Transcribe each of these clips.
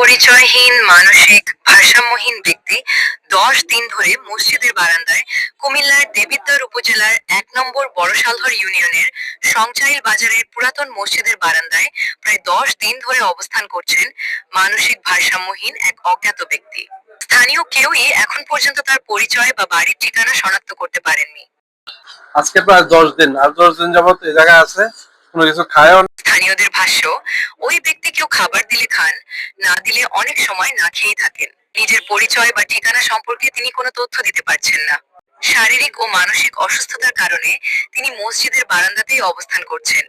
পরিচয়হীন মানসিক ভারসাম্যহীন ব্যক্তি 10 দিন ধরে মসজিদের বারান্দায় কুমিল্লার দেবিদ্বার উপজেলার 1 নম্বর বড়শালহর ইউনিয়নের সংচাইল বাজারের পুরাতন মসজিদের বারান্দায় প্রায় 10 দিন ধরে অবস্থান করছেন মানসিক ভারসাম্যহীন এক অজ্ঞাত ব্যক্তি। স্থানীয় কেউই এখন পর্যন্ত তার পরিচয় বা বাড়ির ঠিকানা শনাক্ত করতে পারেননি। আজকে প্রায় 10 দিন, আর 10 দিন যাবত এই জায়গায় আছে, কোনো কিছু খায়ও না। স্থানীয়দের ভাষ্য, ওই ব্যক্তি কেউ খাবার দিলে খান, না দিলে অনেক সময় না খেয়েই থাকেন। নিজের পরিচয় বা ঠিকানা সম্পর্কে তিনি কোনো তথ্য দিতে পারছেন না। শারীরিক ও মানসিক অসুস্থতার কারণে তিনি মসজিদের বারান্দাতেই অবস্থান করছেন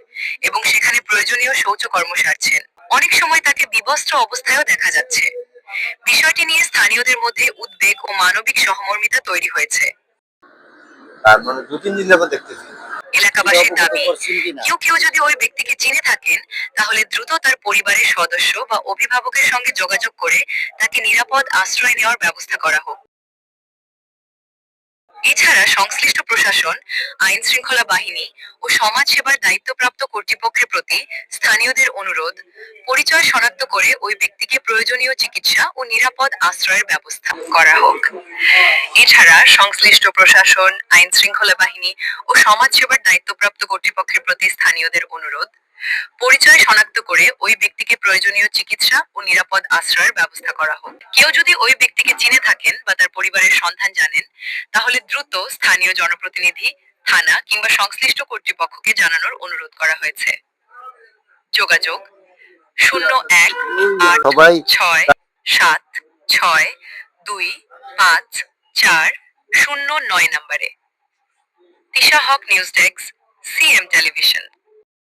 এবং সেখানে প্রয়োজনীয় শৌচকর্ম সারছেন। অনেক সময় তাকে বিবস্ত্র অবস্থায়ও দেখা যাচ্ছে। বিষয়টি নিয়ে স্থানীয়দের মধ্যে উদ্বেগ ও মানবিক সহমর্মিতা তৈরি হয়েছে। তার মানে 2-3 দিন যাবত দেখতেছি। এলাকাবাসীর দাবি, কেউ কেউ যদি ওই ব্যক্তিকে চিনে থাকেন তাহলে দ্রুত তার পরিবারের সদস্য বা অভিভাবকের সঙ্গে যোগাযোগ করে তাকে নিরাপদ আশ্রয় নেওয়ার ব্যবস্থা করা হোক। এছাড়া সংশ্লিষ্ট প্রশাসন, আইন শৃঙ্খলা বাহিনী ও সমাজ সেবার দায়িত্বপ্রাপ্ত কর্তৃপক্ষের প্রতি স্থানীয়দের অনুরোধ, পরিচয় শনাক্ত করে ওই ব্যক্তিকে প্রয়োজনীয় চিকিৎসা ও নিরাপদ আশ্রয়ের ব্যবস্থা করা হোক। এছাড়া সংশ্লিষ্ট প্রশাসন, আইন শৃঙ্খলা বাহিনী ও সমাজ সেবার দায়িত্বপ্রাপ্ত কর্তৃপক্ষের প্রতি স্থানীয়দের অনুরোধ, পরিচয় শনাক্ত করে ওই ব্যক্তিকে প্রয়োজনীয় চিকিৎসা ও নিরাপদ আশ্রয়ের ব্যবস্থা করা হোক। কেউ যদি ওই ব্যক্তিকে চিনে থাকেন বা তার পরিবারের সন্ধান জানেন তাহলে দ্রুত স্থানীয় জনপ্রতিনিধি, থানা কিংবা সংশ্লিষ্ট কর্তৃপক্ষকে জানানোর অনুরোধ করা হয়েছে। যোগাযোগ 01-8-6-7-6-2-5-4-09 নম্বরে। তিশা হক, নিউজ ডেস্ক, সিএম টেলিভিশন।